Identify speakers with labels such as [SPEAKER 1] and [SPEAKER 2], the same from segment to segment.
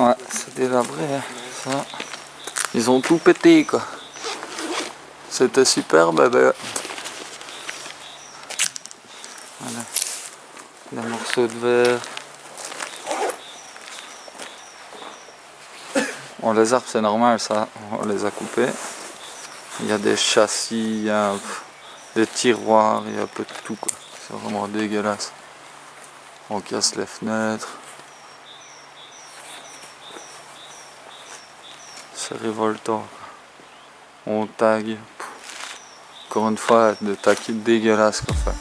[SPEAKER 1] Ouais, c'est délabré, hein. Ça. Ils ont tout pété, quoi. C'était super, bébé. Voilà. Des morceaux de verre. Bon, les arbres, c'est normal, ça. On les a coupés. Il y a des châssis, il y a des tiroirs, il y a un peu de tout, quoi. C'est vraiment dégueulasse. On casse les fenêtres. C'est révoltant, quoi. On tag. Encore une fois, des tags dégueulasses, quoi. Enfin,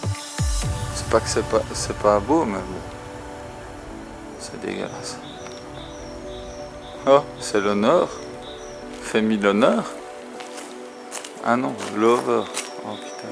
[SPEAKER 1] c'est pas que c'est pas beau, mais bon. C'est dégueulasse. Oh, c'est l'honneur. Fais-mi l'honneur. Ah non, l'over. Oh putain.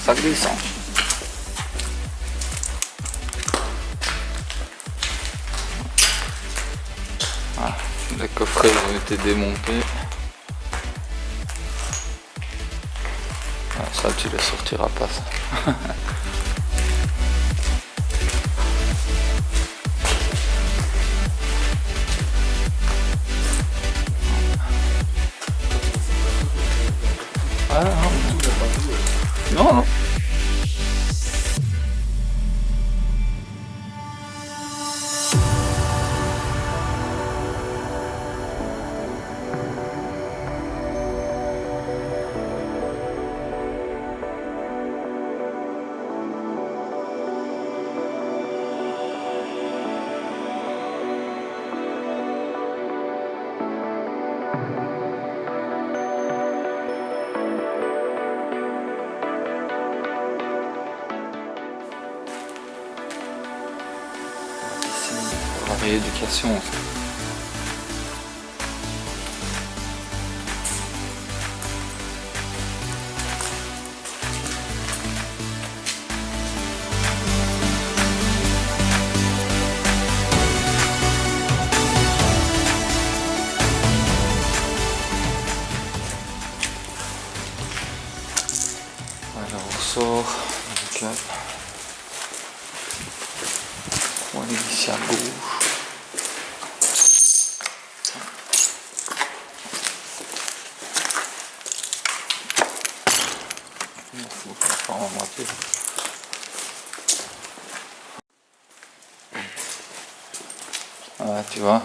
[SPEAKER 1] Ça descend. Ah, les coffrets ont été démontés. Ah, ça, tu les sortiras pas, ça. Ah, non. Non, non. La rééducation. Alors on sort avec la poignée ici à gauche. Il faut faire en moitié. Ouais, tu vois.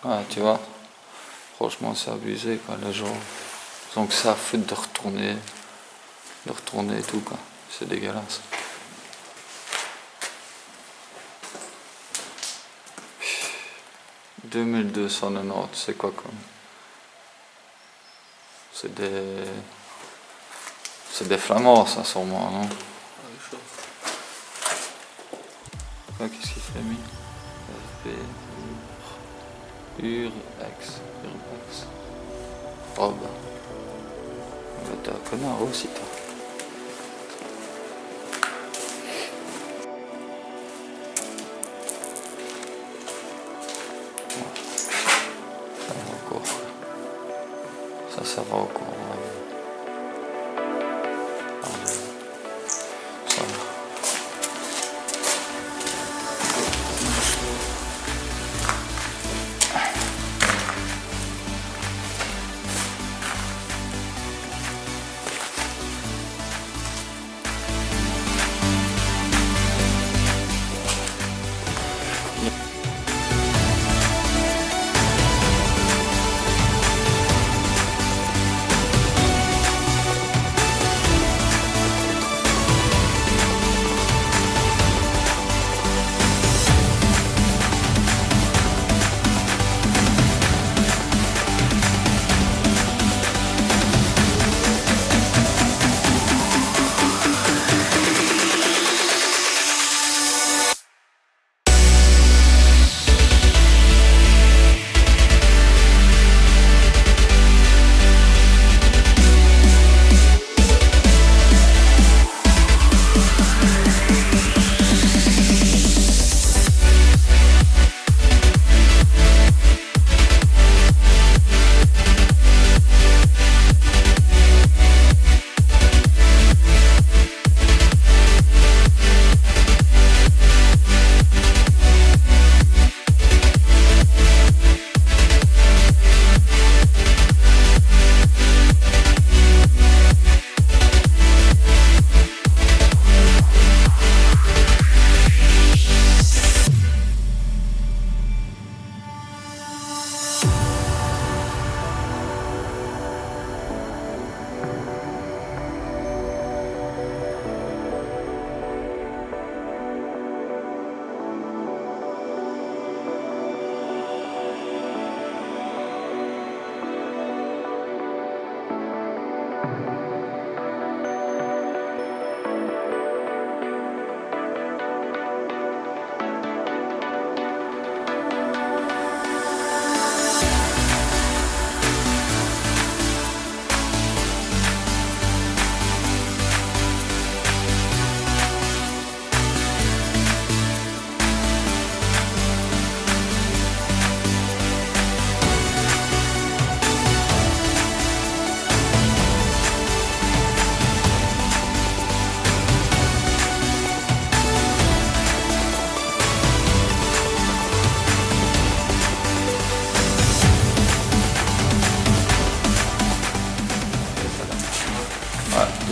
[SPEAKER 1] Ouais, tu vois. Franchement, c'est abusé, quoi, les gens. Donc ça à foutre de retourner et tout, quoi. C'est dégueulasse. « 2290, c'est quoi comme... C'est des flamands, ça, sûrement, non? Qu'est-ce qu'il fait, mis? FB... Urbex. Oh bah... T'es un connard aussi, toi. Ça va encore. Ça va encore. Ça va.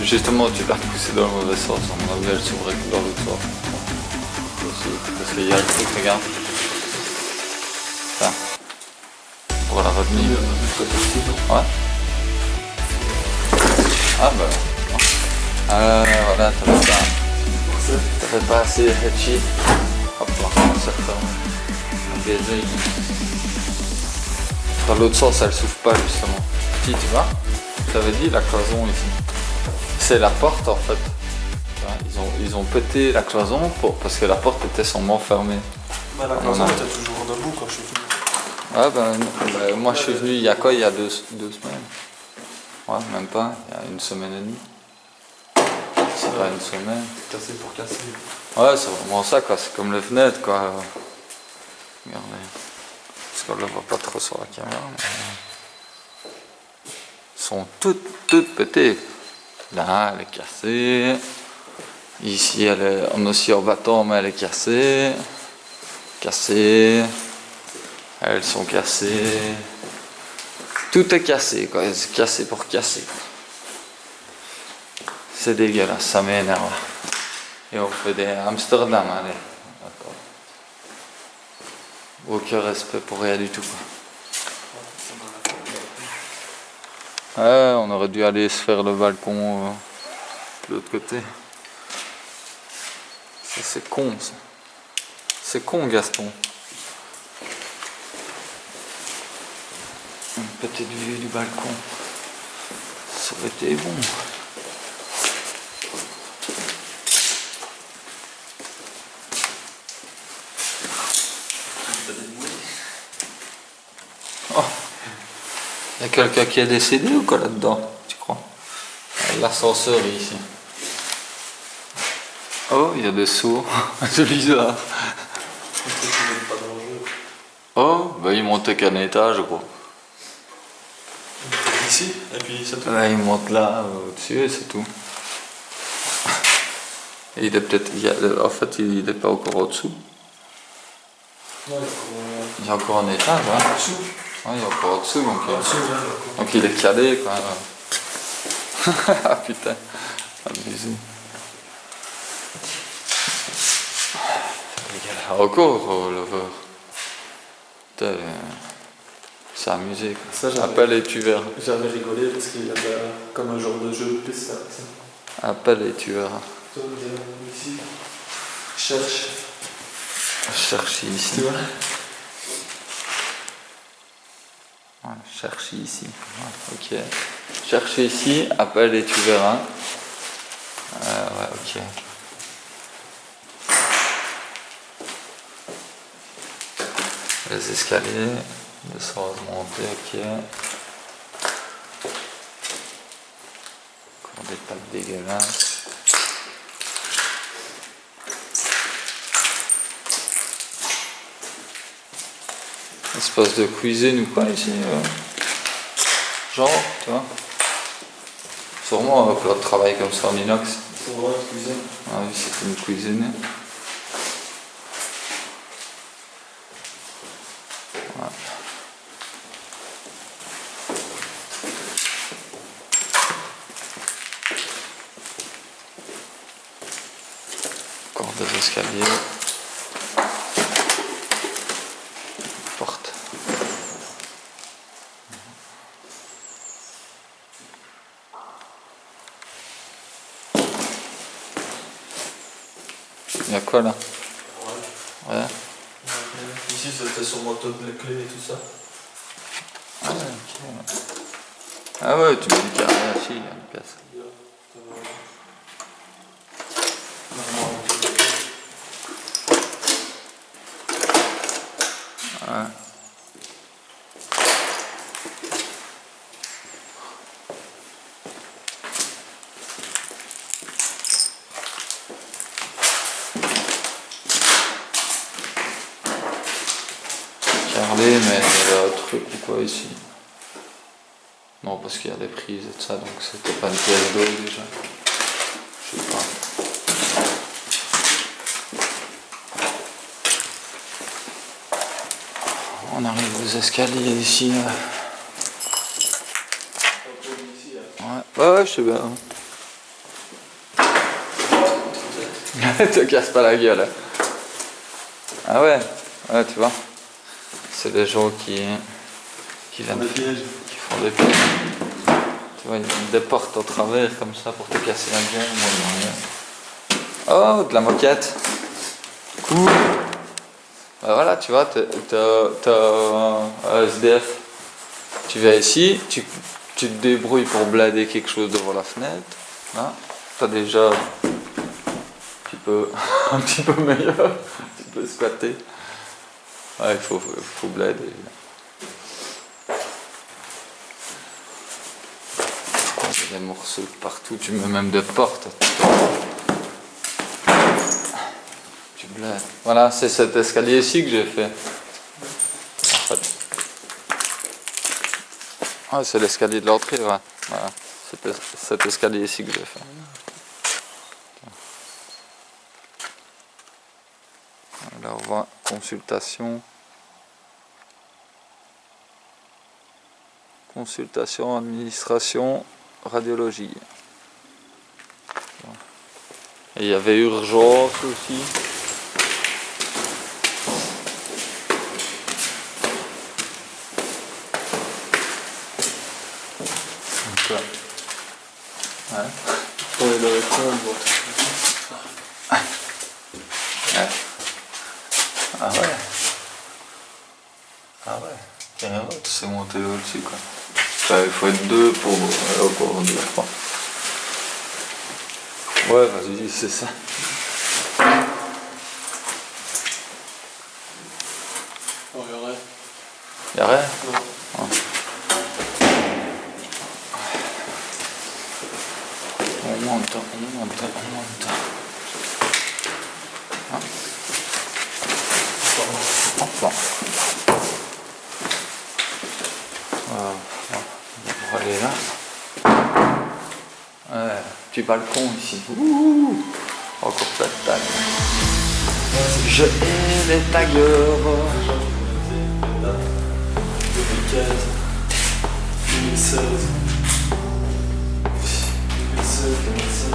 [SPEAKER 1] Justement, tu l'as poussé dans le mauvais sens. À mon avis, elle s'ouvrait que dans l'autre sens. Aussi, parce qu'il y a le truc, regarde. Ça. Pour la retenir. Ouais. Ah bah. Voilà, t'avais pas assez headshit. Hop là, on se referme. Un baiser. Dans l'autre sens, elle s'ouvre pas justement. Si tu vois, je t'avais dit la cloison ici. C'est la porte en fait. Ils ont pété la cloison parce que la porte était sûrement fermée.
[SPEAKER 2] Bah, la cloison était toujours debout quand je suis venu.
[SPEAKER 1] Ouais, moi je suis venu il y a quoi? Il y a deux semaines. Ouais, même pas, il y a une semaine et demie. C'est pas une semaine.
[SPEAKER 2] Casser pour casser.
[SPEAKER 1] Ouais, c'est vraiment ça quoi, c'est comme les fenêtres quoi. Regardez. Parce qu'on le voit pas trop sur la caméra. Mais... Elles sont toutes pétées. Là, elle est cassée. Ici, elle est en aussi en bâton, mais elle est cassée. Cassée. Elles sont cassées. Tout est cassé, quoi. C'est cassé pour casser. C'est dégueulasse, ça m'énerve. Et on fait des Amsterdam, allez. D'accord. Aucun respect pour rien du tout, quoi. Ouais, on aurait dû aller se faire le balcon de l'autre côté. Ça, c'est con, ça. C'est con, Gaston. Une petite vue du balcon. Ça aurait été bon. Oh. Il y a quelqu'un qui est décédé ou quoi là-dedans, tu crois? L'ascenseur est ici. Oh, il y a des seaux. C'est bizarre. Oh, bah il montait qu'un étage, quoi.
[SPEAKER 2] Ici, et puis c'est tout.
[SPEAKER 1] Ouais, il monte là, au-dessus, et c'est tout. Et il est peut-être... En fait, il n'est pas encore au-dessous.
[SPEAKER 2] Ouais,
[SPEAKER 1] Il y a encore un étage, hein.
[SPEAKER 2] au-dessous.
[SPEAKER 1] Ouais, il est encore au-dessous, donc...
[SPEAKER 2] Au-dessous, ouais,
[SPEAKER 1] donc il est calé, quoi. Ah putain, abusé. Encore, le... Putain, c'est amusé, quoi.
[SPEAKER 2] Ça,
[SPEAKER 1] Appelle et tu verras.
[SPEAKER 2] J'avais rigolé parce qu'il y avait comme un genre de jeu de piste là.
[SPEAKER 1] Appelle et tu verras.
[SPEAKER 2] Toi, ici, cherche.
[SPEAKER 1] Cherche ici.
[SPEAKER 2] Tu vois?
[SPEAKER 1] Voilà, cherche ici. Voilà, ok. Cherche ici, appelle et tu verras. Ouais, ok. Les escaliers, descendre, monter, ok. Encore des tables dégueulasses. Espace de cuisine ou quoi ici genre, tu vois. Sûrement un plat de travail comme ça en inox.
[SPEAKER 2] C'est vraiment une cuisine.
[SPEAKER 1] Ah oui, c'est une cuisine. Ouais. Encore des escaliers. Porte. Il y a quoi là? Ouais.
[SPEAKER 2] Ici, c'était sûrement toutes les clés et tout ça.
[SPEAKER 1] Ah ouais, ok. Ah ouais, tu me dis qu'il y a rien ici, il y a une pièce. Ouais. Carrelé, mais il y a un truc ou quoi ici? Non, parce qu'il y a des prises et tout ça, donc c'était pas une pièce d'eau déjà. Je sais pas. On arrive aux escaliers ici. Ouais, ouais, je sais bien. Te casse pas la gueule. Ah ouais, ouais, tu vois. C'est des gens qui viennent
[SPEAKER 2] Des pièges.
[SPEAKER 1] qui font des pièges. Tu vois, il y a des portes au travers comme ça pour te casser la gueule. Moi, non, rien. Oh, de la moquette. Cool. Bah voilà, tu vois, t'as un SDF. Tu viens ici, tu te débrouilles pour blader quelque chose devant la fenêtre. Hein. T'as déjà un petit peu meilleur. Tu peux squatter. Ouais, il faut blader. Il y a des morceaux de partout, tu mets même des portes. Tu blades. Voilà, c'est cet escalier ici que j'ai fait. En fait. Ah, c'est l'escalier de l'entrée, ouais. Voilà. C'est cet escalier ici que j'ai fait. Là, on voit consultation. Consultation, administration, radiologie. Et il y avait urgence aussi. Donc, ouais.
[SPEAKER 2] Ouais, dans l'école, bon.
[SPEAKER 1] Ouais. Ah ouais. Ah ouais. Carrément, tu sais monter au-dessus quoi. Enfin, il faut être deux pour deux, je crois. Ouais, vas-y, c'est ça.
[SPEAKER 2] Oh, y'a rien.
[SPEAKER 1] Y'a rien?
[SPEAKER 2] Non.
[SPEAKER 1] On monte. Ah. Enfin. On va aller là. Ouais, petit balcon ici. Ouh, encore pas de tag. Je hais les tailleurs.
[SPEAKER 2] 2015, 2016. 2016.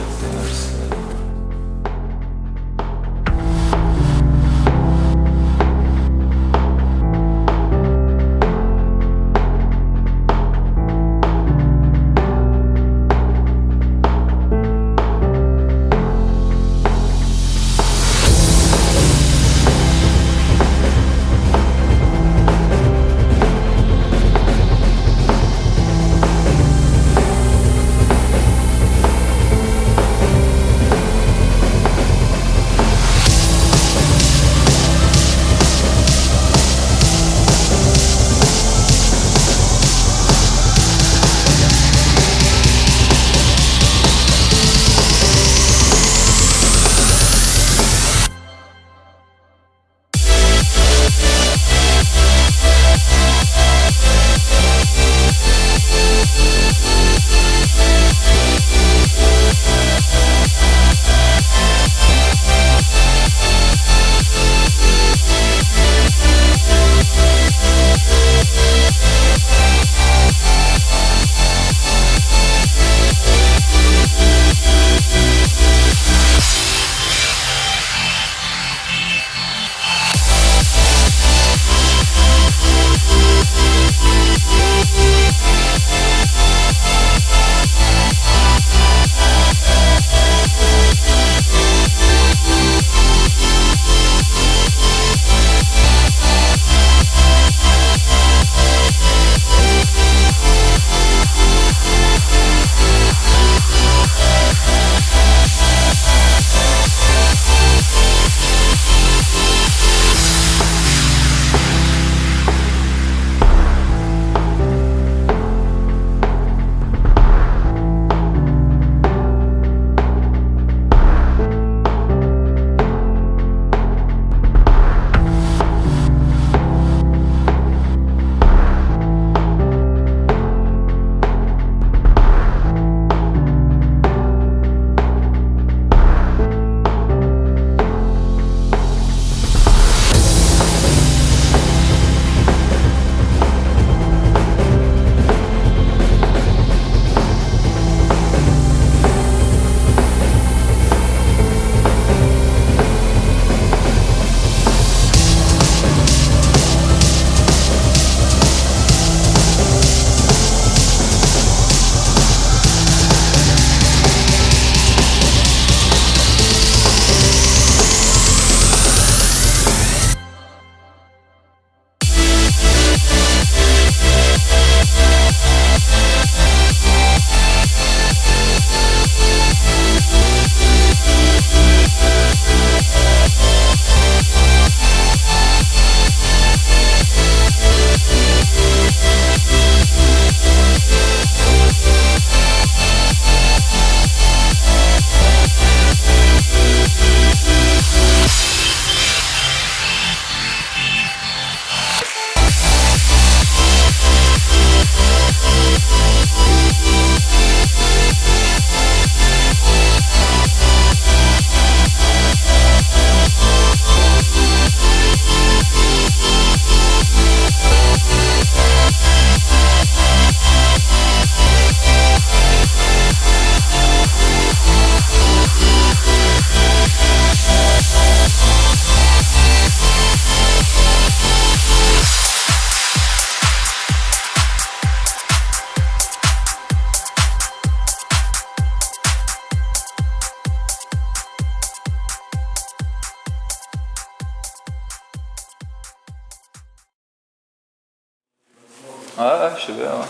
[SPEAKER 1] Ouais, je sais bien, ouais.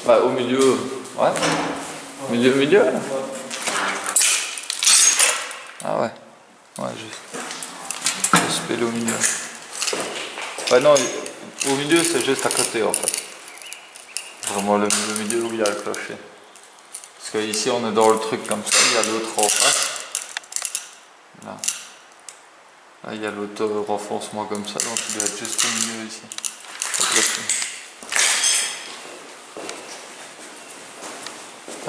[SPEAKER 1] Bah, au milieu, ouais. Milieu, là. Ah ouais. Ouais, juste pile au milieu. Ouais, non, au milieu, c'est juste à côté, en fait. Vraiment le milieu où il y a le clocher. Parce que ici, on est dans le truc comme ça, il y a l'autre en face. Là. Là, il y a l'autre renfoncement comme ça, donc il doit être juste au milieu ici. Le clocher.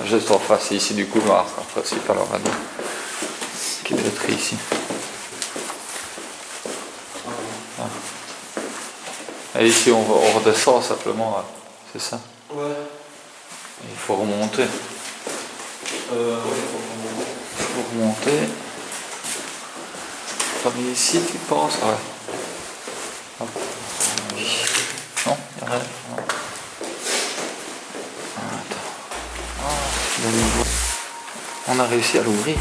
[SPEAKER 1] Juste en face, ici du couloir, en principal, on va dire. Qui doit être ici. Ah. Et ici, on redescend simplement, là. C'est ça.
[SPEAKER 2] Ouais.
[SPEAKER 1] Il faut remonter.
[SPEAKER 2] Ouais,
[SPEAKER 1] Il faut remonter. Comme ici, tu penses? Ouais. Hop. Non, il n'y a rien. Non. Attends. On a réussi à l'ouvrir.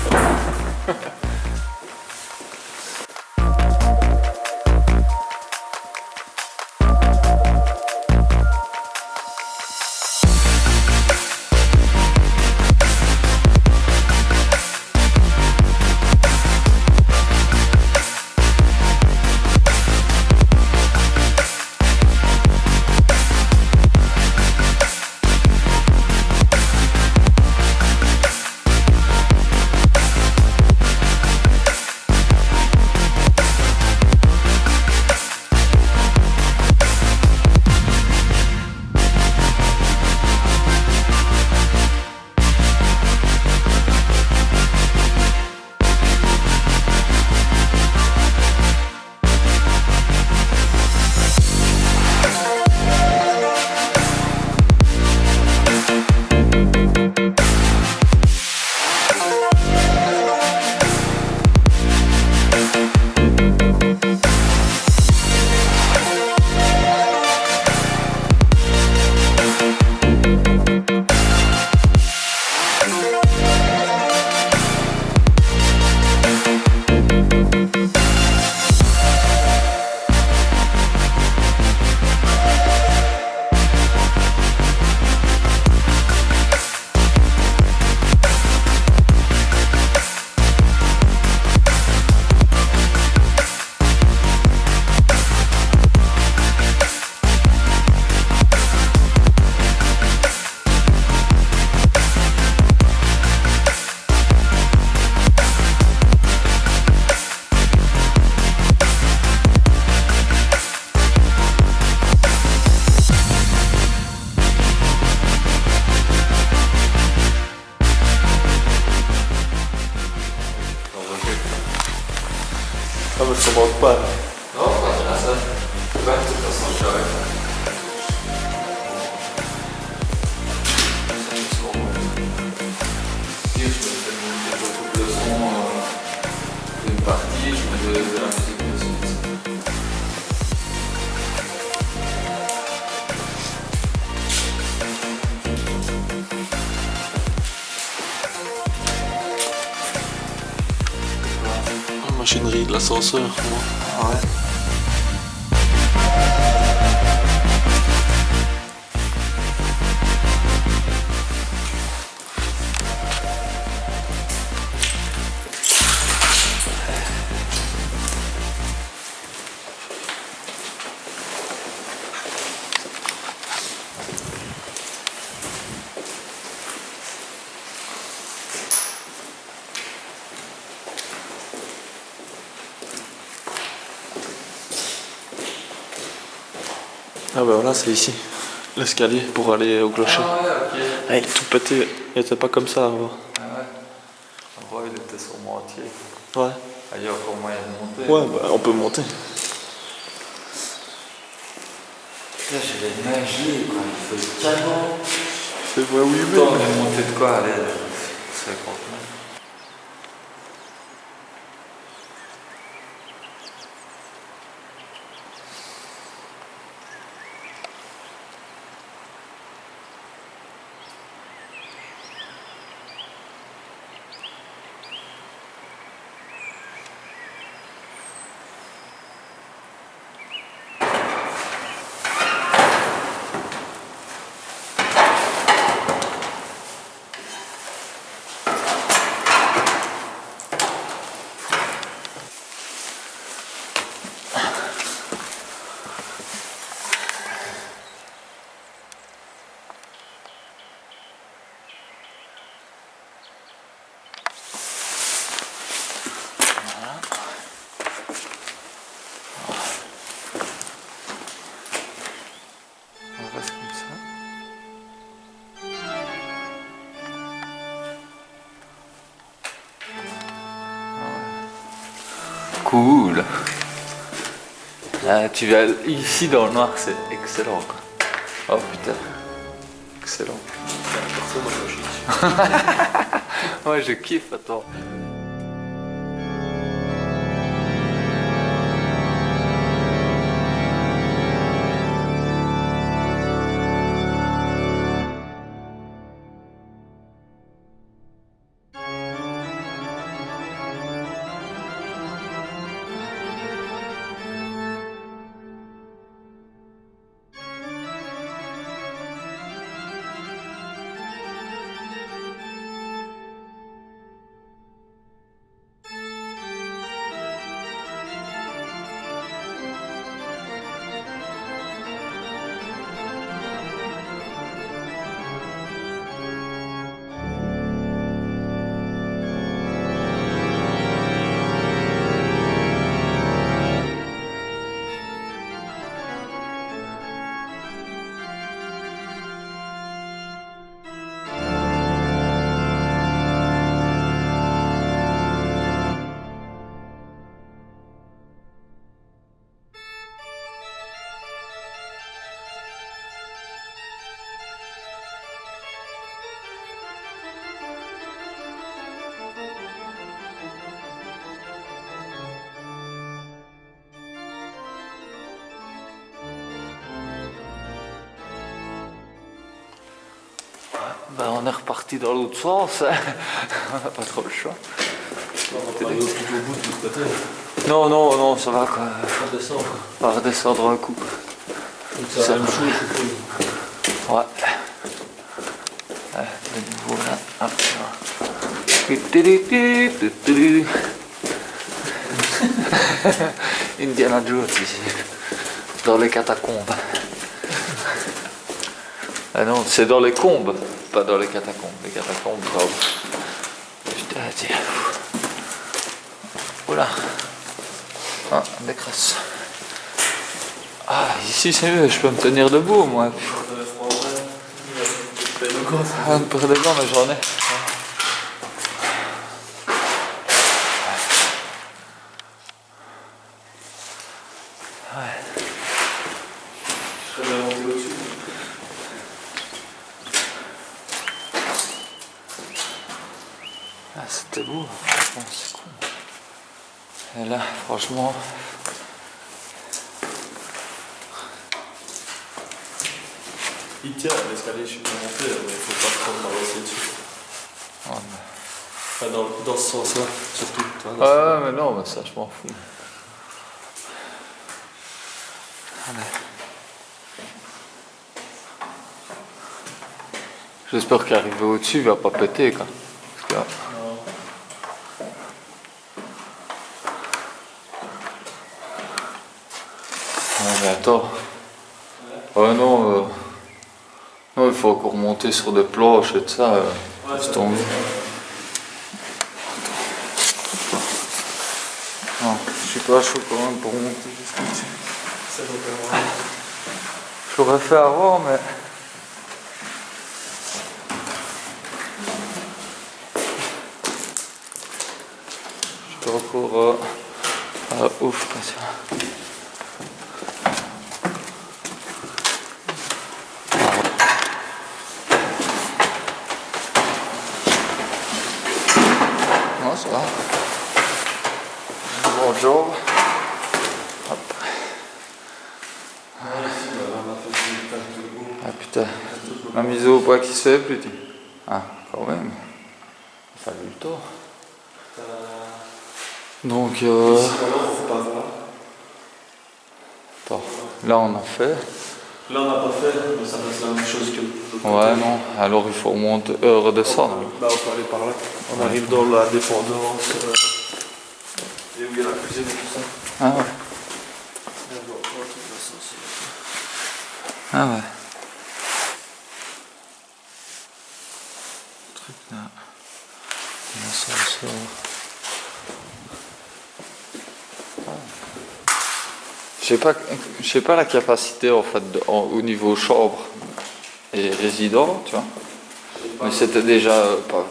[SPEAKER 2] Ah, mais je te manque pas.
[SPEAKER 1] Non, pas bien ça. Ouais, de toute façon, je suis avec ça. Je me fais beaucoup de son d'une partie, je mets de la musique dessus.
[SPEAKER 2] La machinerie de l'ascenseur, moi.
[SPEAKER 1] Ah ouais.
[SPEAKER 2] Ah bah voilà, c'est ici. L'escalier pour aller au clocher.
[SPEAKER 1] Ah ouais, ok.
[SPEAKER 2] Ah, il est tout pété. Il était pas comme ça avant.
[SPEAKER 1] Ah ouais. En vrai, il était sur mon entier.
[SPEAKER 2] Ouais.
[SPEAKER 1] Ah, il y a encore moyen de monter.
[SPEAKER 2] Ouais, bah on peut monter.
[SPEAKER 1] Là, j'ai les mains gelées, quoi. Il fait tellement.
[SPEAKER 2] C'est vrai, oui,
[SPEAKER 1] Attends, on est monté de quoi? Allez, 50 mètres. Cool. Ah, tu vas ici dans le noir, c'est excellent quoi. Oh putain. Excellent.
[SPEAKER 2] Perso, moi je chie dessus.
[SPEAKER 1] Ouais, je kiffe, attends. Ben, on est reparti dans l'autre sens, hein. On n'a pas trop le choix.
[SPEAKER 2] On va aller plutôt au bout de l'autre côté.
[SPEAKER 1] Non, non, non, ça va quoi.
[SPEAKER 2] On va descendre.
[SPEAKER 1] On va redescendre un coup.
[SPEAKER 2] Donc c'est la même chose, je suppose.
[SPEAKER 1] Ouais. De nouveau là. Hop, Indiana Jones ici. Dans les catacombes. Ah non, c'est dans les combes, pas dans les catacombes. Les catacombes, pardon. Putain, tiens. Oula. Ah, des crasses. Ah, ici c'est mieux, je peux me tenir debout, moi. Un peu de gants, mais j'en ai.
[SPEAKER 2] Je serais bien monté au-dessus.
[SPEAKER 1] Ah, c'était beau, franchement, c'est cool. Et là, franchement.
[SPEAKER 2] Il tient l'escalier, je suis bien monté, mais il faut pas trop m'avancer dessus.
[SPEAKER 1] Oh,
[SPEAKER 2] Enfin, dans ce sens-là, surtout. Toi, dans
[SPEAKER 1] ouais, mais non, mais ça, je m'en fous. Allez. J'espère qu'arriver au-dessus, il va pas péter, quoi. Parce que,
[SPEAKER 2] Non.
[SPEAKER 1] ouais, mais attends. Ouais, non, non, il faut encore monter sur des planches et tout ça. Laisse tomber. Non, je suis pas chaud quand même pour monter jusqu'ici.
[SPEAKER 2] Ça doit pas avoir.
[SPEAKER 1] Je l'aurais fait avant, mais. Je suis encore ouf comme ça. Non, ça va. Bonjour. Hop. Ah putain. Ma mise au poids qui se fait plus. Ah, quand même. Il a fallu le temps. Donc,
[SPEAKER 2] Ici, alors, faut pas voir.
[SPEAKER 1] attends, là on a fait.
[SPEAKER 2] Là, on n'a pas fait, mais ça reste la même chose que l'autre
[SPEAKER 1] Ouais,
[SPEAKER 2] côté.
[SPEAKER 1] non, alors il faut remonter, redescendre.
[SPEAKER 2] Bah, on peut aller par là. On arrive dans la dépendance. Et où il y a la cuisine et tout ça.
[SPEAKER 1] Ah ouais.
[SPEAKER 2] Et on va voir tout ça aussi.
[SPEAKER 1] Ah ouais. Truc là. L'ascenseur. Je sais pas la capacité en fait au niveau chambre et résident, tu vois. Mais c'était déjà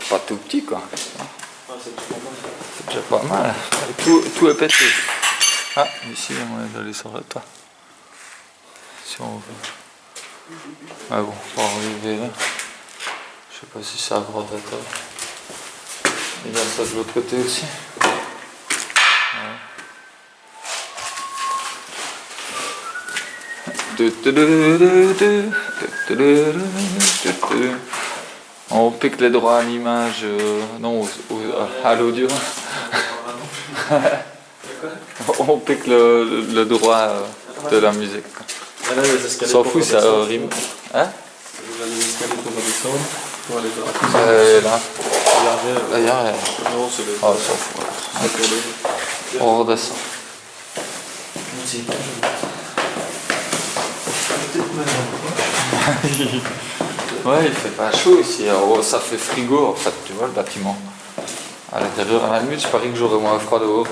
[SPEAKER 1] pas tout petit quoi.
[SPEAKER 2] Ah, c'est tout normal.
[SPEAKER 1] C'est Déjà pas mal. Tout est pété. Ah, ici, il y a moyen d'aller sur le toit. Si on veut. Ah bon, pour arriver là. Je sais pas si c'est agrandateur. Il y a ça de l'autre côté aussi. Ouais. On pique les droits à l'image, non, à l'audio. On pique le droit de la musique. S'en fout, ça rime. Hein?
[SPEAKER 2] Les escaliers pour redescendre, pour aller vers la cuisine.
[SPEAKER 1] Là. D'ailleurs,
[SPEAKER 2] Non, c'est le.
[SPEAKER 1] oh, s'en fout. On redescend. Ouais, il fait pas chaud ici. Alors, ça fait frigo en fait, tu vois, le bâtiment. À l'intérieur, à la limite, je parie que j'aurais moins froid dehors.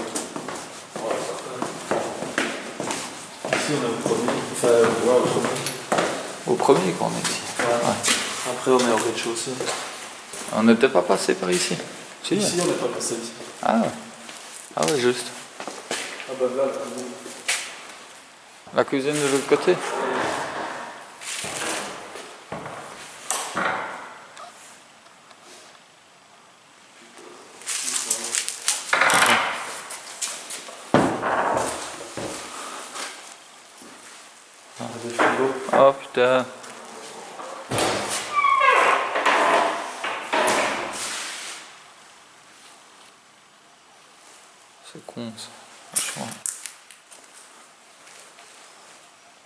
[SPEAKER 2] Ici, on est au premier. Enfin, ouais, au premier.
[SPEAKER 1] Au premier qu'on est ici.
[SPEAKER 2] Ouais.
[SPEAKER 1] Ouais.
[SPEAKER 2] Après, on est au rez-de-chaussée.
[SPEAKER 1] On n'était pas passé par ici. Si,
[SPEAKER 2] Ici, on n'est pas passé ici.
[SPEAKER 1] Ah ouais. Ah ouais, juste.
[SPEAKER 2] Ah bah là, là.
[SPEAKER 1] La cuisine de l'autre côté.
[SPEAKER 2] Des frigos.
[SPEAKER 1] Oh putain. C'est con ça. Franchement.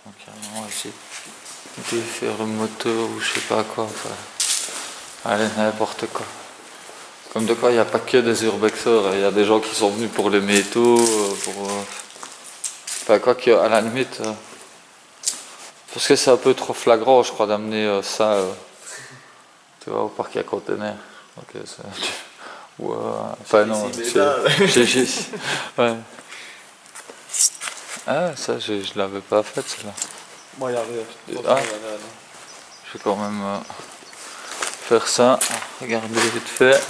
[SPEAKER 1] Donc carrément essayer de faire le moteur ou je sais pas quoi. Enfin, allez, n'importe quoi. Comme de quoi il n'y a pas que des urbexeurs, il y a des gens qui sont venus pour les métaux, pour... Enfin quoi qu'à la limite... Parce que c'est un peu trop flagrant, je crois, d'amener ça, tu vois, au parc à conteneurs. Ok, ça... Ouais, enfin non, c'est... Ouais. Ah, ça, je l'avais pas fait, celle-là.
[SPEAKER 2] Moi, il y a rien.
[SPEAKER 1] Ah. Je vais quand même faire ça. Regardez vite fait.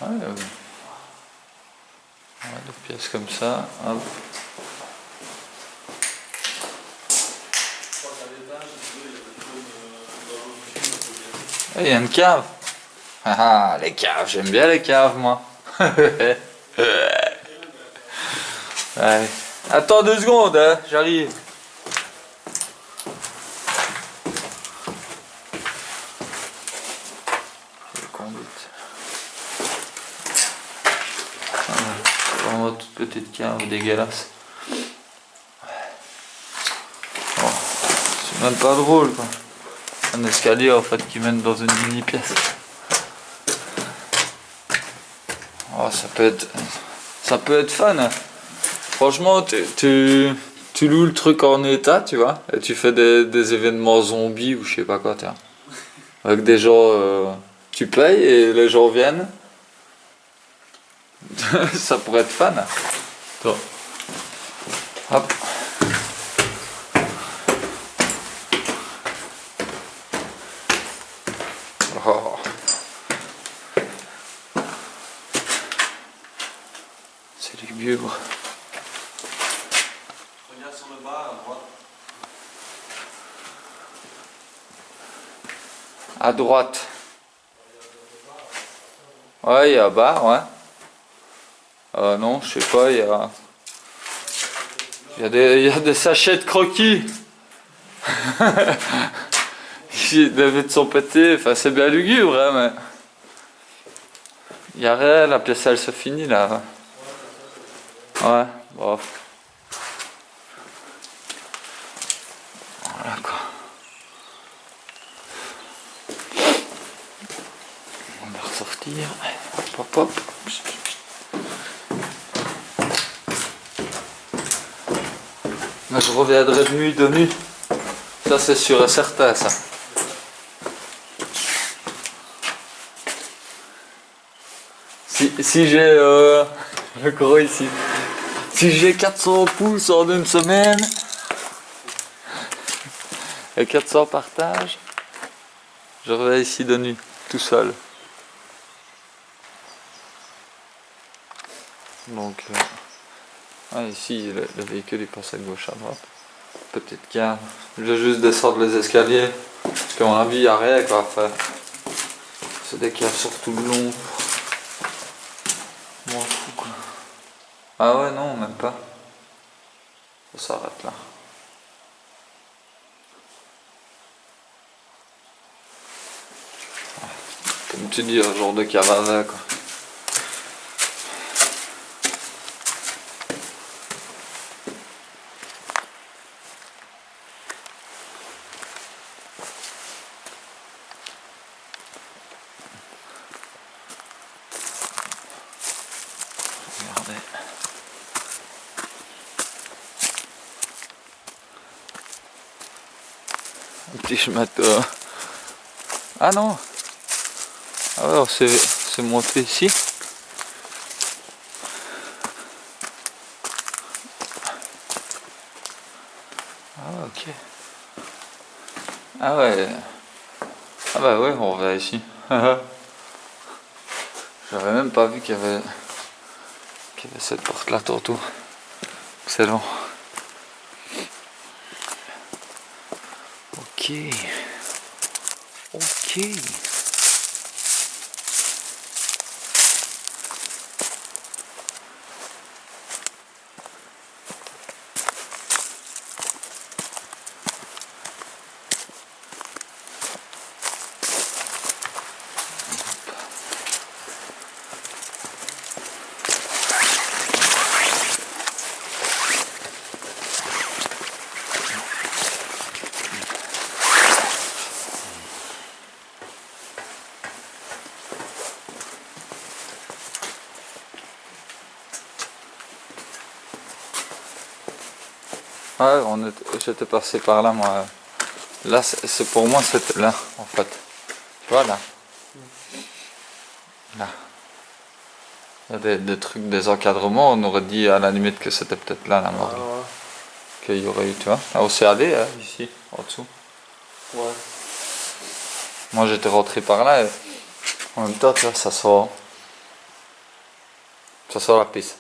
[SPEAKER 1] Ouais, des pièces comme ça. Hop. Il y a une cave. Ah, les caves, j'aime bien les caves, moi. Ouais. Attends 2 secondes, hein, j'arrive. C'est vraiment toute petite cave dégueulasse. Oh, c'est même pas drôle, quoi. Un escalier en fait qui mène dans une mini pièce. Oh, ça peut être fun. Hein. Franchement, tu loues le truc en état, tu vois, et tu fais des événements zombies ou je sais pas quoi, tiens. Avec des gens, tu payes et les gens viennent. Ça pourrait être fun. Attends. Hop. Oh. C'est lugubre.
[SPEAKER 2] Regarde sur le bas, à droite.
[SPEAKER 1] À droite. Ouais, il y a bas, ouais. Non, je sais pas, il y a des sachets de croquis. Les vitres sont pétées, enfin c'est bien lugubre, hein, mais... Il y a rien, la pièce elle se finit là. Ouais, bon. Voilà quoi. On va ressortir. Hop hop hop. Mais je reviendrai de nuit. Ça c'est sûr et certain ça. Si j'ai le gros ici. Si j'ai 400 pouces en une semaine et 400 partages, je reviens ici de nuit, tout seul. Donc, ici, le véhicule il passe à gauche, à droite. Petite cave. Je vais juste descendre les escaliers. Parce qu'à mon avis, il n'y a rien quoi à faire. C'est des caves sur tout le long. M'en fous quoi. Ah ouais, non, même pas. Ça s'arrête là. Comme tu dis, un genre de cavale quoi. Regardez. Un petit chemin de... Ah non. Ah ouais, c'est monté ici. Ah ok. Ah ouais. Ah bah ouais, on va ici. J'avais même pas vu qu'il y avait cette porte là tantôt. Excellent. Ok. Ok. Ouais, j'étais passé par là, moi. Là, c'est pour moi, c'était là, en fait. Tu vois, là. Là. Il y a des trucs, des encadrements. On aurait dit à la limite que c'était peut-être là, la morgue.
[SPEAKER 2] Ah ouais.
[SPEAKER 1] Qu'il y aurait eu, tu vois. Là, on s'est allé, hein, ici, en dessous.
[SPEAKER 2] Ouais.
[SPEAKER 1] Moi, j'étais rentré par là. Et en même temps, tu vois, ça sent la piste.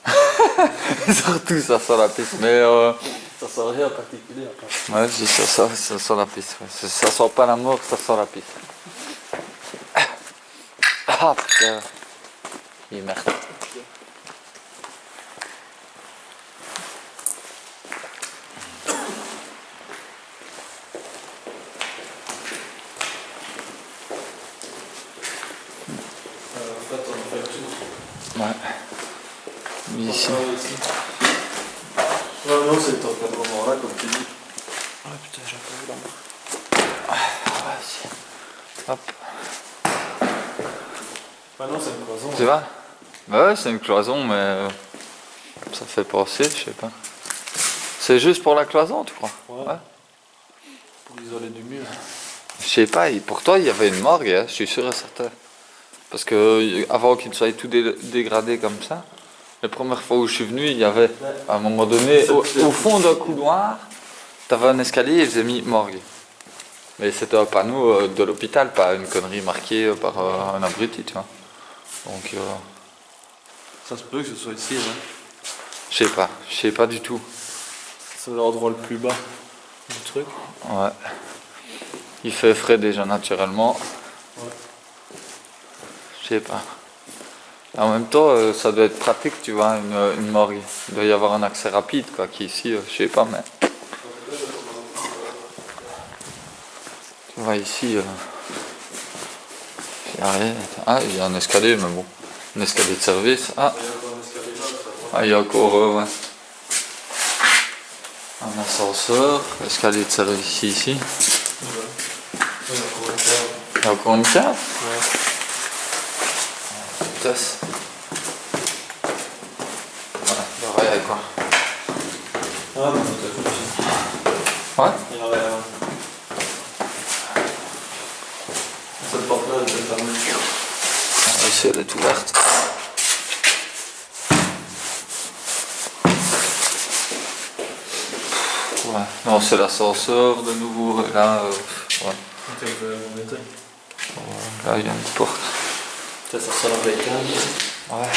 [SPEAKER 1] Surtout, ça sent la piste. Mais,
[SPEAKER 2] Ça sent rien en particulier.
[SPEAKER 1] ouais, je dis ça sent la piste. Ouais. Ça sent pas la mort, ça sent la piste. Ah putain. Il est merde.
[SPEAKER 2] En fait, on fait le tour.
[SPEAKER 1] Ouais. Ici.
[SPEAKER 2] Ouais, non, c'est le encadrement là, comme tu dis. Ah putain, j'ai pas vu la main.
[SPEAKER 1] Vas-y. Hop.
[SPEAKER 2] Ouais, non, c'est une cloison.
[SPEAKER 1] Tu vois? Bah ouais, c'est une cloison, mais ça fait penser, je sais pas. C'est juste pour la cloison, tu crois?
[SPEAKER 2] Ouais. Pour isoler du mur.
[SPEAKER 1] Je sais pas, pour toi, il y avait une morgue, hein, je suis sûr et certain. Parce que avant qu'il soit tout dégradé comme ça, la première fois où je suis venu, il y avait, à un moment donné, au fond d'un couloir, t'avais un escalier et ils avaient mis morgue. Mais c'était un panneau de l'hôpital, pas une connerie marquée par un abruti, tu vois. Donc,
[SPEAKER 2] Ça se peut que ce soit ici, hein.
[SPEAKER 1] je sais pas du tout.
[SPEAKER 2] C'est l'endroit le plus bas du truc.
[SPEAKER 1] Ouais. Il fait frais déjà naturellement.
[SPEAKER 2] Ouais.
[SPEAKER 1] Je sais pas. En même temps, ça doit être pratique, tu vois, une morgue. Il doit y avoir un accès rapide, quoi, qui ici, je sais pas, mais... Tu vois, ici, il y a rien. Ah, il y a un escalier, mais bon. Un escalier de service. Ah, il y a encore, ouais. Un ascenseur, escalier de service ici. Il y a encore une cave.
[SPEAKER 2] Ouais.
[SPEAKER 1] Tasse. Voilà, rien, quoi.
[SPEAKER 2] Ah, non, peut-être aussi.
[SPEAKER 1] Ouais.
[SPEAKER 2] Il y en avait un. Cette porte-là, elle était fermée.
[SPEAKER 1] Ici, elle est ouverte. Ouais. Non, c'est l'ascenseur de nouveau. Et là, ouais.
[SPEAKER 2] Ok, vous allez vous mettre.
[SPEAKER 1] Là, il y a une porte.
[SPEAKER 2] Ça sent la bacon.
[SPEAKER 1] Ouais.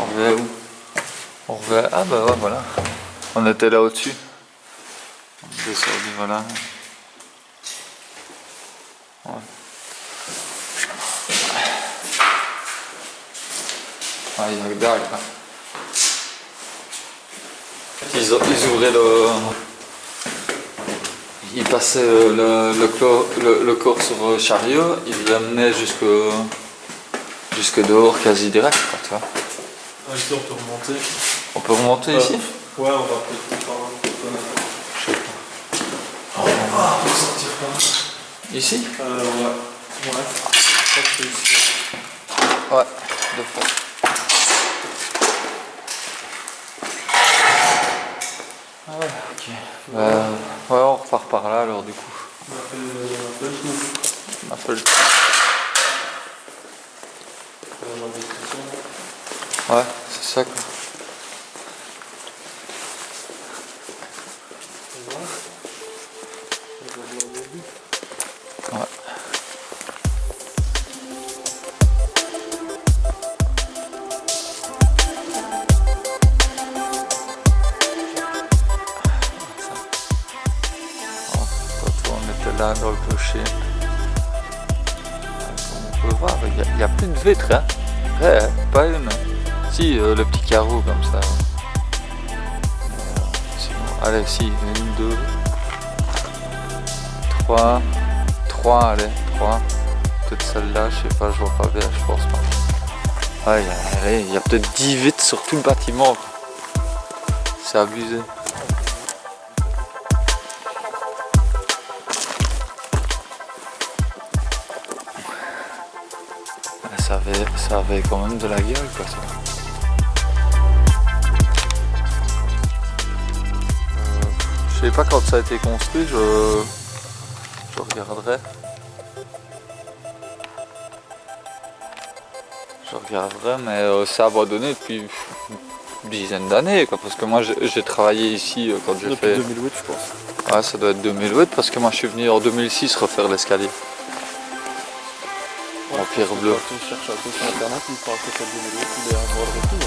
[SPEAKER 1] On va où? On revient. Ah bah ouais, voilà. On était là au-dessus. On est descendu, voilà. Ouais. Ah, il y a que dalle, quoi. Ils ouvraient le... Ils passaient le corps sur le chariot, ils l'amenaient jusque dehors quasi direct, quoi, tu vois.
[SPEAKER 2] Ah, ici on peut remonter.
[SPEAKER 1] On peut remonter ici?
[SPEAKER 2] Ouais, on va peut-être par là.
[SPEAKER 1] Je sais pas.
[SPEAKER 2] On peut sortir par là.
[SPEAKER 1] Ici?
[SPEAKER 2] Ouais. Je crois que c'est ici.
[SPEAKER 1] Ouais, deux fois. Ah ouais, ok. Ouais, on repart par là alors du coup.
[SPEAKER 2] On a fait le tour.
[SPEAKER 1] On a fait le... Ouais, c'est ça, quoi. Ouais. Quand on était là dans le clocher, comme on peut voir, il n'y a plus de vitres, hein. Ouais, pas une. Si, le petit carreau comme ça. Sinon, allez, si, une, deux, trois, allez, trois. Peut-être celle-là, je sais pas, je vois pas bien, je pense pas. Ouais, il y a peut-être 10 vitres sur tout le bâtiment, quoi. C'est abusé. Ça avait quand même de la gueule, quoi, ça. Je sais pas quand ça a été construit, je regarderai. Mais c'est abandonné depuis une dizaine d'années, quoi, parce que moi j'ai travaillé ici quand j'ai fait...
[SPEAKER 2] Depuis 2008, je pense.
[SPEAKER 1] Ouais, ça doit être 2008, parce que moi je suis venu en 2006 refaire l'escalier. En pierre bleue.
[SPEAKER 2] Quand tu cherches un peu sur internet, il parle que c'est 2008, il est à vendre et tout.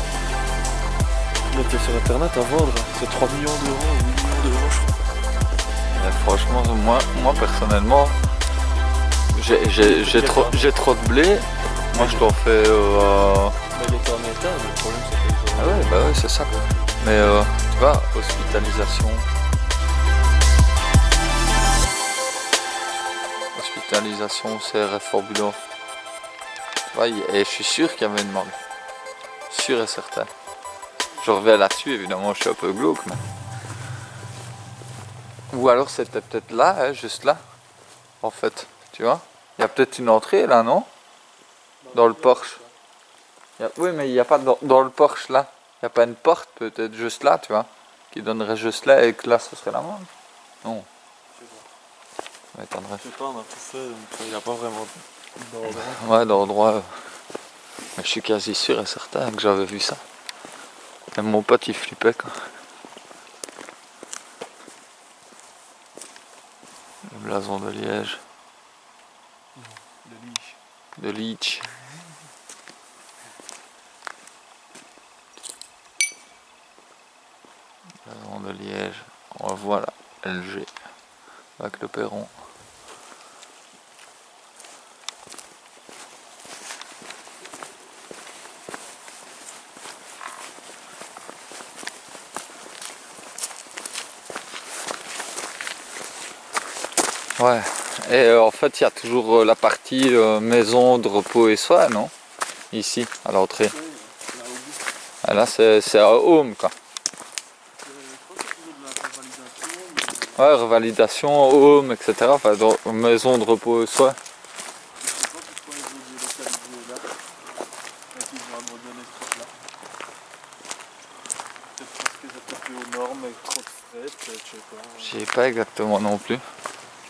[SPEAKER 2] Il était sur internet à vendre, c'est 3 millions d'euros, 8 millions d'euros, je crois.
[SPEAKER 1] Mais franchement, moi personnellement, j'ai trop de blé. Moi je t'en fais...
[SPEAKER 2] Mais il était en état, le problème c'est que...
[SPEAKER 1] Ah ouais, bah ouais, c'est ça. Mais tu vois, hospitalisation, CRF Forbulon. Tu vois, et je suis sûr qu'il y avait une demande. Sûr et certain. Je reviens là-dessus, évidemment, je suis un peu glauque, mais... Ou alors c'était peut-être là, hein, juste là, en fait, tu vois. Il y a peut-être une entrée là, non? Dans le porche. Oui, mais il n'y a pas dans le porche là. Il n'y a pas une porte peut-être juste là, tu vois, qui donnerait juste là et que là ce serait la main. Non. Ça m'étonnerait.
[SPEAKER 2] Je sais pas, on a tout fait, donc il n'y a pas vraiment d'endroit.
[SPEAKER 1] Ouais, d'endroit. Mais je suis quasi sûr et certain que j'avais vu ça. Même mon pote il flippait, quoi. Le blason de Liège. De Liège. Blason de Liège. On voit là, LG. Avec le perron. Ouais, et en fait il y a toujours la partie maison de repos et soins, non? Ici, à l'entrée. Et là c'est à home, quoi. Ouais, revalidation, home, etc. Enfin, maison de repos et soins. Je sais pas exactement non plus.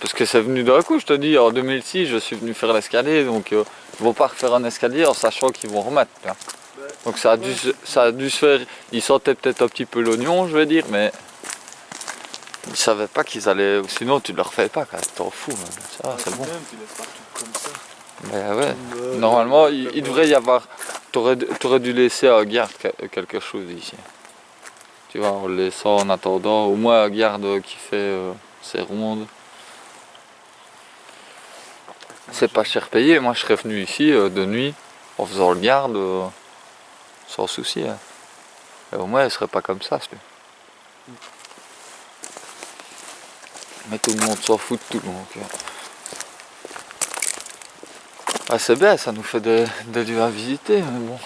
[SPEAKER 1] Parce que c'est venu d'un coup, je te dis, en 2006, je suis venu faire l'escalier, donc ils vont pas refaire un escalier en sachant qu'ils vont remettre. Là. Donc ça a dû se faire, ils sentaient peut-être un petit peu l'oignon, je veux dire, mais ils savaient pas qu'ils allaient, sinon tu le refais pas, t'en fous, ça va, c'est bon. Mais ouais, normalement, il devrait y avoir, t'aurais dû laisser un garde quelque chose ici. Tu vois, on les sort en attendant. Au moins, garde qui fait ses rondes. C'est pas cher payé. Moi, je serais venu ici de nuit en faisant le garde sans souci. Hein. Et au moins, elle serait pas comme ça. Mais tout le monde s'en fout de tout. Donc, ah, c'est bien, ça nous fait des lieux à visiter. Mais bon.